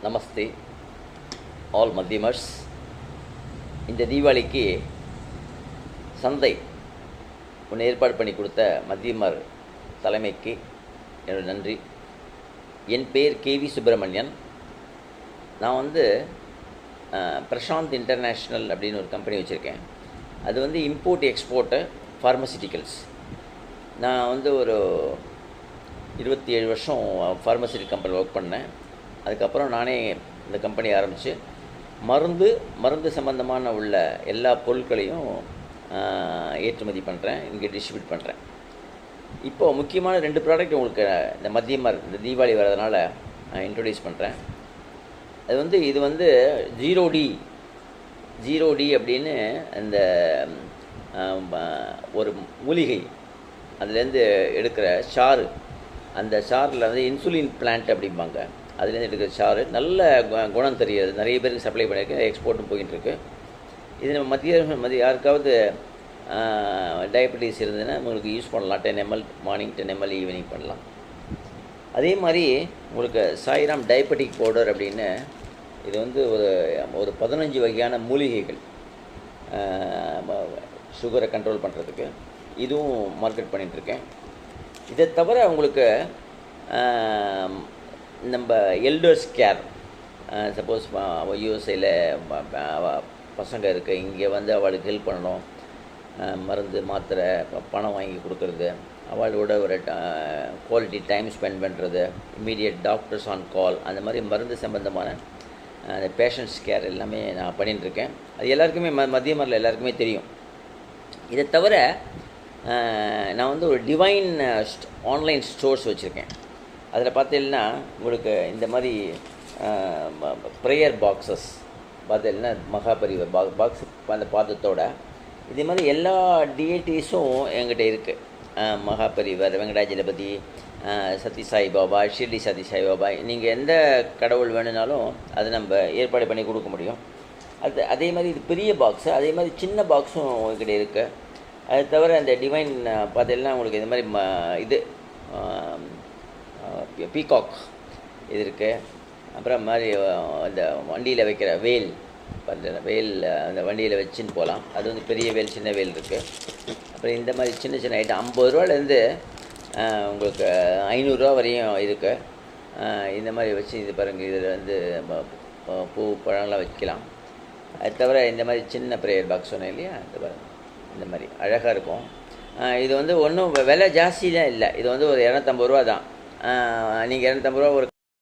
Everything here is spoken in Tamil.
நமஸ்தே ஆல் மத்தியமர்ஸ். இந்த தீபாவளிக்கு சந்தை ஒன்று ஏற்பாடு பண்ணி கொடுத்த மத்தியமர் தலைமைக்கு என்னோட நன்றி. என் பேர் கேவி சுப்பிரமணியன். நான் பிரசாந்த் இன்டர்நேஷ்னல் அப்படின்னு ஒரு கம்பெனி வச்சுருக்கேன். அது இம்போர்ட் எக்ஸ்போர்ட்டு ஃபார்மசிட்டிக்கல்ஸ். நான் ஒரு 27 வருஷம் ஃபார்மசிட்டிக் கம்பெனியில் ஒர்க் பண்ணேன். அதுக்கப்புறம் நானே இந்த கம்பெனி ஆரம்பித்து மருந்து சம்பந்தமான உள்ள எல்லா பொருட்களையும் ஏற்றுமதி பண்ணுறேன், இங்கே டிஸ்ட்ரிபியூட் பண்ணுறேன். இப்போது முக்கியமான 2 ப்ராடக்ட் உங்களுக்கு இந்த மத்தியமர் இந்த தீபாவளி வர்றதுனால நான் இன்ட்ரொடியூஸ் பண்ணுறேன். இது ஜீரோ டி அப்படின்னு அந்த ஒரு மூலிகை அதுலேருந்து எடுக்கிற சாறு, அந்த சாரில் இன்சுலின் பிளான்ட் அப்படிம்பாங்க, அதுலேருந்து எடுக்கிற சாறு நல்ல குணம் தெரியாது. நிறைய பேருக்கு சப்ளை பண்ணியிருக்கேன், எக்ஸ்போர்ட்டும் போயிட்டுருக்கு. இது நம்ம மதிய யாருக்காவது டயபெட்டிஸ் இருந்ததுன்னா உங்களுக்கு யூஸ் பண்ணலாம். 10 ml மார்னிங், 10 ml ஈவினிங் பண்ணலாம். அதே மாதிரி உங்களுக்கு சாய்ராம் டயபெட்டிக் பவுடர் அப்படின்னு இது ஒரு 15 வகையான மூலிகைகள் சுகரை கண்ட்ரோல் பண்ணுறதுக்கு இதுவும் மார்க்கெட் பண்ணிகிட்ருக்கேன். இதை தவிர உங்களுக்கு நம்ம எல்டர்ஸ் கேர், சப்போஸ் யூஎஸ்ஏயில் பசங்க இருக்குது, இங்கே அவளுக்கு ஹெல்ப் பண்ணணும், மருந்து மாத்திரை பணம் வாங்கி கொடுக்குறது, அவளோட ஒரு குவாலிட்டி டைம் ஸ்பெண்ட் பண்ணுறது, இம்மீடியட் டாக்டர்ஸ் ஆன் கால், அந்த மாதிரி மருந்து சம்பந்தமான அந்த பேஷண்ட்ஸ் கேர் எல்லாமே நான் பண்ணிட்டுருக்கேன். அது எல்லாருக்குமே மத்தியமரில் எல்லாருக்குமே தெரியும். இதை தவிர நான் ஒரு டிவைன் ஆன்லைன் ஸ்டோர்ஸ் வச்சுருக்கேன். அதில் பார்த்தீங்கன்னா உங்களுக்கு இந்த மாதிரி ப்ரேயர் பாக்ஸஸ் பார்த்தீங்கன்னா மகாபரிவர் பாக்ஸ் அந்த பாத்திரத்தோட இதே மாதிரி எல்லா டிஏடிஸும் என்கிட்ட இருக்குது. மகாபரிவர், வெங்கடாஜலபதி, சத்ய சாய்பாபா, ஷிர்டி சத்ய சாய்பாபா, நீங்கள் எந்த கடவுள் வேணுனாலும் அதை நம்ம ஏற்பாடு பண்ணி கொடுக்க முடியும். அதே மாதிரி இது பெரிய பாக்ஸு, அதே மாதிரி சின்ன பாக்ஸும் என்கிட்ட இருக்குது. அது தவிர அந்த டிவைன் பார்த்தீங்கன்னா உங்களுக்கு இந்த மாதிரி இது பீகாக் இது இருக்குது. அப்புறம் மாதிரி அந்த வண்டியில் வைக்கிற வேல், வேல் அந்த வண்டியில் வச்சுன்னு போகலாம். அது பெரிய வேல், சின்ன வேல் இருக்குது. அப்புறம் இந்த மாதிரி சின்ன சின்ன ஐட்டம் 50 ரூபாலேருந்து உங்களுக்கு 500 ரூபா வரையும் இருக்குது. இந்த மாதிரி வச்சு இது பாருங்கள், இதில் பூ பழம்லாம் வைக்கலாம். அது தவிர இந்த மாதிரி சின்ன ப்ரேயர் பாக்ஸ் சொன்னேன் இல்லையா, இது பாருங்கள், இந்த மாதிரி அழகாக இருக்கும். இது ஒன்றும் விலை ஜாஸ்திலாம் இல்லை. இது ஒரு 250 ரூபா தான். நீங்கள் 250 ரூபா ஒரு